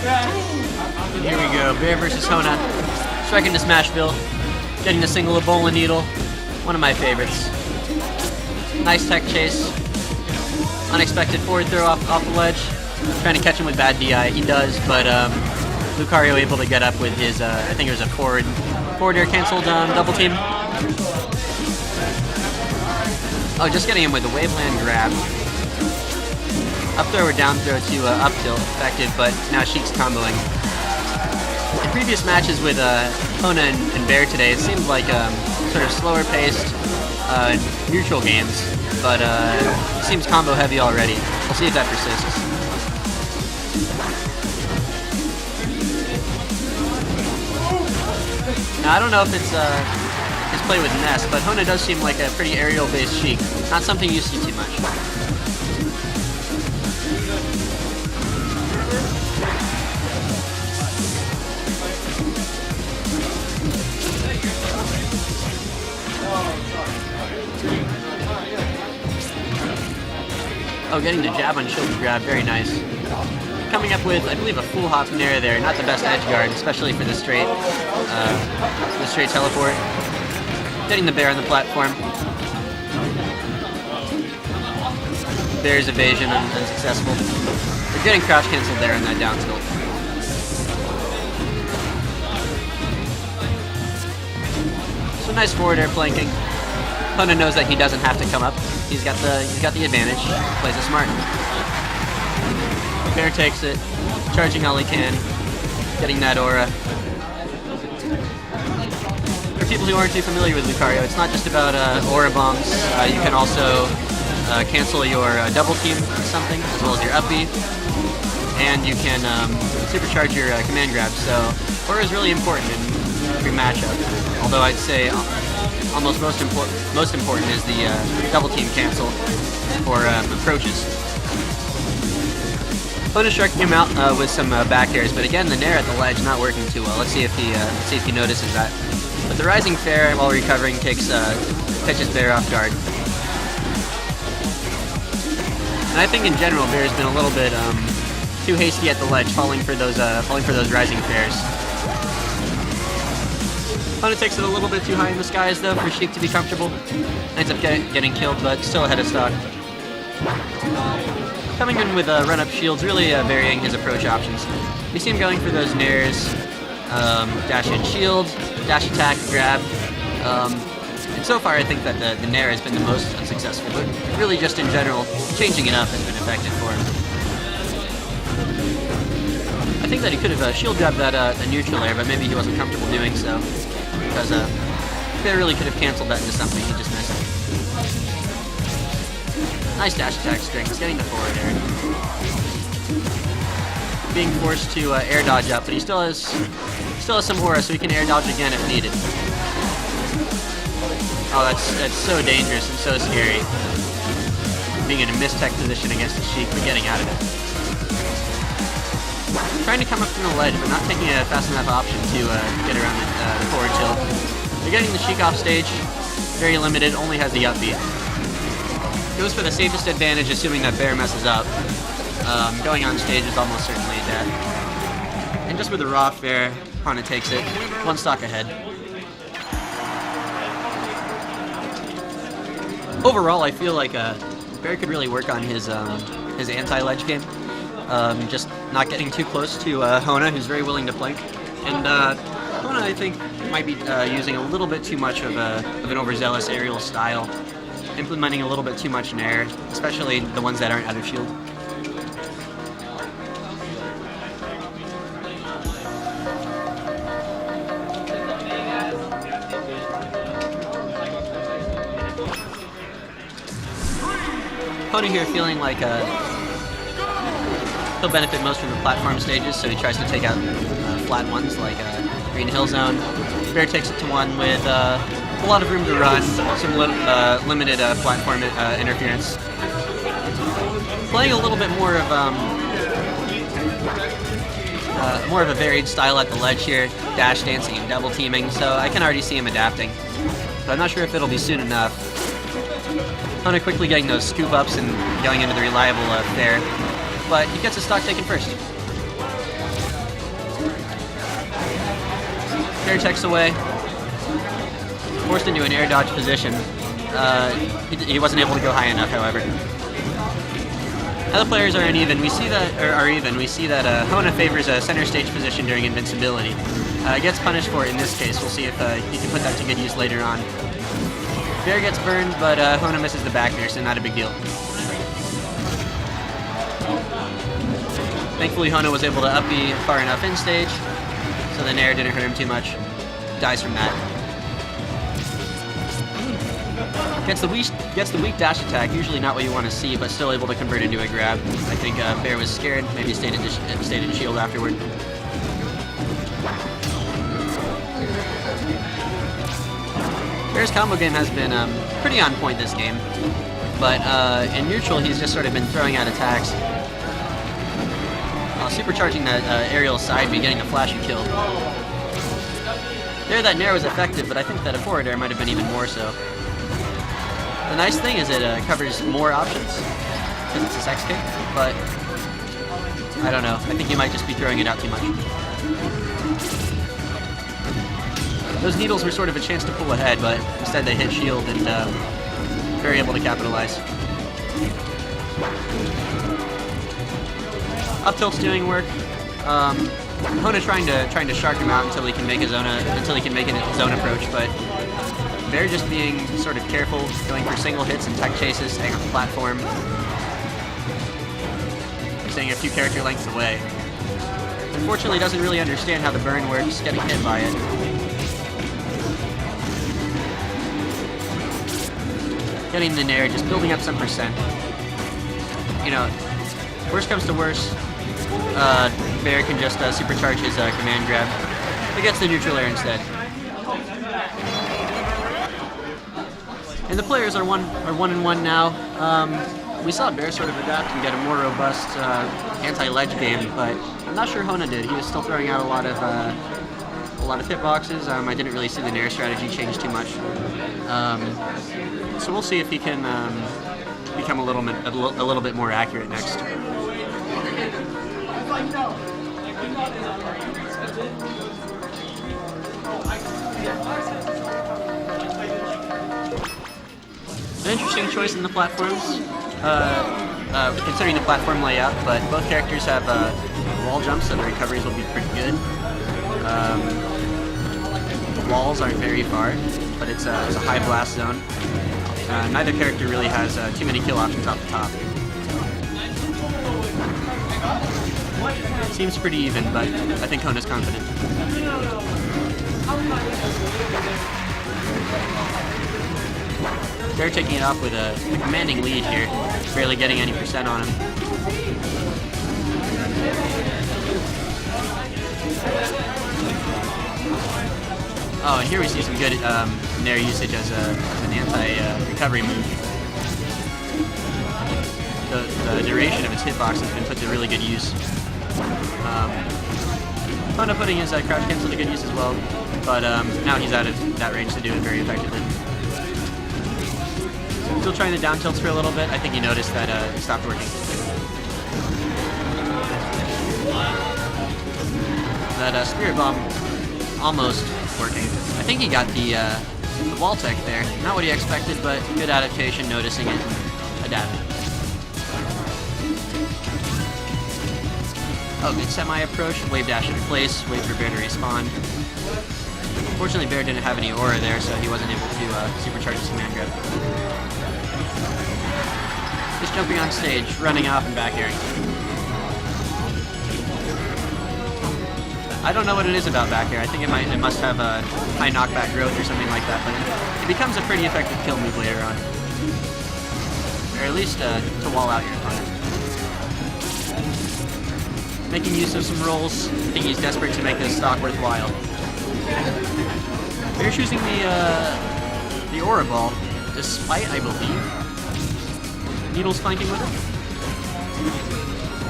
Here we go, Bear versus Hona. Striking to Smashville. Getting the single Ebola Needle. One of my favorites. Nice tech chase. Unexpected forward throw off the ledge. Trying to catch him with bad DI. He does, but Lucario able to get up with his, I think it was a forward air canceled double team. Oh, just getting him with the Waveland grab. Up throw or down throw to up tilt, effective, but now Sheik's comboing. In previous matches with Hona and Bear today, it seemed like sort of slower paced, neutral games, but it seems combo heavy already. We'll see if that persists. Now, I don't know if it's his play with Ness, but Hona does seem like a pretty aerial-based Sheik. Not something you see too much. Oh, getting the jab on shield grab, very nice. Coming up with, I believe, a full hop Nair there. Not the best edge guard, especially for the straight teleport. Getting the Bear on the platform. Bear's evasion unsuccessful. They're getting crouch canceled there on that down tilt. So nice forward air flanking. Hona knows that he doesn't have to come up. He's got the advantage. Plays it smart. Bear takes it, charging all he can, getting that aura. For people who aren't too familiar with Lucario, it's not just about aura bombs. You can also cancel your double team with something, as well as your up B, and you can supercharge your command grab. So aura is really important in every matchup. Although I'd say almost most important is the double team cancel for approaches. Hona striking him out with some back airs, but again the Nair at the ledge not working too well. Let's see if he notices that. But the rising fair while recovering catches Bear off guard. And I think in general Bear's been a little bit too hasty at the ledge, falling for those rising fairs. Hona takes it a little bit too high in the skies though for Sheik to be comfortable. Ends up getting killed, but still ahead of stock. Coming in with run-up shields, really varying his approach options. We see him going for those nairs, dash in shield, dash attack, grab. And so far I think that the nair has been the most unsuccessful, but really just in general, changing it up has been effective for him. I think that he could have shield grabbed that neutral air, but maybe he wasn't comfortable doing so, because Bear really could have canceled that into something, he just missed it. Nice dash attack strings, getting the forward air. Being forced to air dodge up, but he still has some aura, so he can air dodge again if needed. Oh, that's so dangerous and so scary. Being in a mistech position against the Sheik, but getting out of it. Trying to come up from the ledge, but not taking a fast enough option to get around the forward tilt. They're getting the Sheik off stage, very limited, only has the up B. Goes for the safest advantage, assuming that Bear messes up. Going on stage is almost certainly a death. And just with the raw fair, Hona takes it, one stock ahead. Overall, I feel like Bear could really work on his anti-ledge game. Just not getting too close to Hona, who's very willing to flank. And Hona, I think, might be using a little bit too much of an overzealous aerial style. Implementing a little bit too much nair, especially the ones that aren't out of shield. Hona here feeling like he'll benefit most from the platform stages, so he tries to take out flat ones like Green Hill Zone. Bear takes it to one with a lot of room to run, some limited platform interference. Playing a little bit more of a varied style at the ledge here, dash dancing and double teaming, so I can already see him adapting. But I'm not sure if it'll be soon enough. Hona quickly getting those scoop ups and going into the reliable fair, but he gets his stock taken first. Bear techs away. Forced into an air dodge position. He wasn't able to go high enough, however. Other players are uneven. We see that, Hona favors a center stage position during invincibility. Gets punished for it in this case. We'll see if he can put that to good use later on. Bear gets burned, but Hona misses the back air, so not a big deal. Thankfully, Hona was able to up B far enough in stage, so the nair didn't hurt him too much. Dies from that. Gets the weak dash attack, usually not what you want to see, but still able to convert into a grab. I think Bear was scared, maybe stayed in shield afterward. Bear's combo game has been pretty on point this game, but in neutral he's just sort of been throwing out attacks. Supercharging that aerial side B, getting the flashy kill. There, that nair was effective, but I think that a forward air might have been even more so. The nice thing is it covers more options, because it's a sex kick, but I don't know. I think you might just be throwing it out too much. Those needles were sort of a chance to pull ahead, but instead they hit shield and very able to capitalize. Up tilt's doing work. Hona trying to shark him out until he can make his own approach, but Bear just being sort of careful, going for single hits and tech chases, staying on the platform, staying a few character lengths away. Unfortunately, doesn't really understand how the burn works, getting hit by it. Getting the nair, just building up some percent. You know, worst comes to worst, Bear can just supercharge his command grab. He gets the neutral air instead. And the players are 1-1 now. We saw Bear sort of adapt and get a more robust anti-ledge game, but I'm not sure Hona did. He was still throwing out a lot of hitboxes. I didn't really see the nair strategy change too much. So we'll see if he can become a little bit more accurate next. An interesting choice in the platforms, considering the platform layout, but both characters have wall jumps, so the recoveries will be pretty good. The walls aren't very far, but it's a high blast zone. Neither character really has too many kill options off the top. Seems pretty even, but I think Hona's confident. They're taking it off with a commanding lead here, barely getting any percent on him. Oh, and here we see some good nair usage as an anti-recovery move. The duration of its hitbox has been put to really good use. Hona putting his crouch cancel to good use as well, but now he's out of that range to do it very effectively. Still trying the down tilts for a little bit. I think he noticed that it stopped working. That Spirit Bomb almost working. I think he got the wall tech there. Not what he expected, but good adaptation, noticing it, adapting. Oh, good semi-approach, wave dash into place, wait for Bear to respawn. Unfortunately, Bear didn't have any aura there, so he wasn't able to supercharge his command grab. Just jumping on stage, running off and back airing. I don't know what it is about back air. I think it must have a high knockback growth or something like that, but it becomes a pretty effective kill move later on. Or at least to wall out your opponent. Making use of some rolls. I think he's desperate to make this stock worthwhile. Bear choosing the Aura Ball, despite, I believe, Needles flanking with it.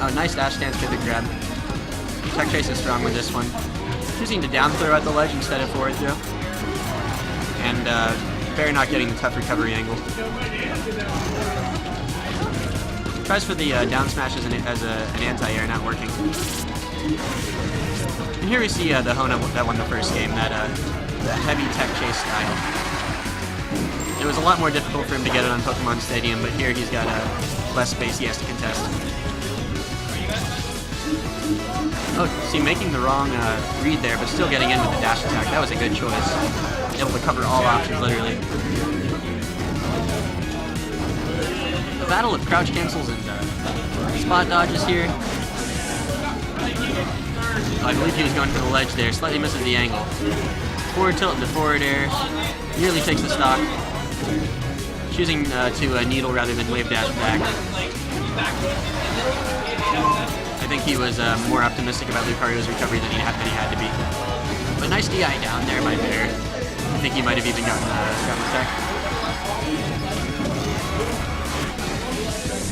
Oh, nice dash dance for the grab. Tech chase is strong with this one. Choosing to down throw at the ledge instead of forward throw. And Bear not getting the tough recovery angle. Tries for the down smash as an anti-air, not working. And here we see the Hona that won the first game, that the heavy tech chase style. It was a lot more difficult for him to get it on Pokemon Stadium, but here he's got less space he has to contest. Oh, see, making the wrong read there, but still getting in with the dash attack. That was a good choice. Able to cover all options, literally. The battle of crouch cancels and spot dodges here. I believe he was going for the ledge there. Slightly misses the angle. Forward tilt into forward air. Nearly takes the stock. Choosing to needle rather than wave dash back. I think he was more optimistic about Lucario's recovery than he had to be. But nice DI down there by Bear. I think he might have even gotten the tech.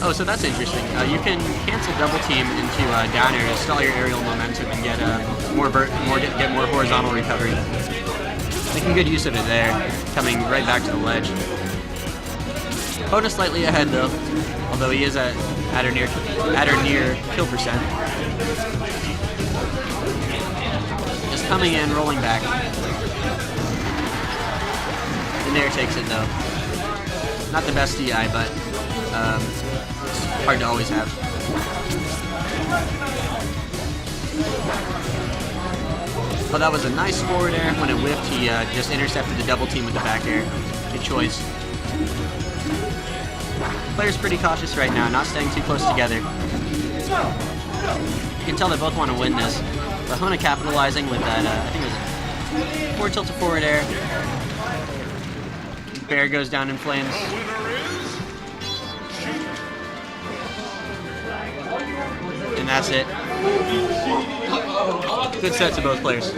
Oh, so that's interesting. You can cancel double team into down air to stall your aerial momentum and get get more horizontal recovery. Making good use of it there, coming right back to the ledge. Hona slightly ahead though, although he is at or near kill percent. Just coming in, rolling back. The Nair takes it though. Not the best DI, but it's hard to always have. Oh, that was a nice forward air. When it whipped, he just intercepted the double team with the back air. Good choice. Player's pretty cautious right now, not staying too close together. You can tell they both want to win this. But Hona capitalizing with that, I think it was a forward tilt to forward air. Bear goes down in flames. And that's it. Good set to both players.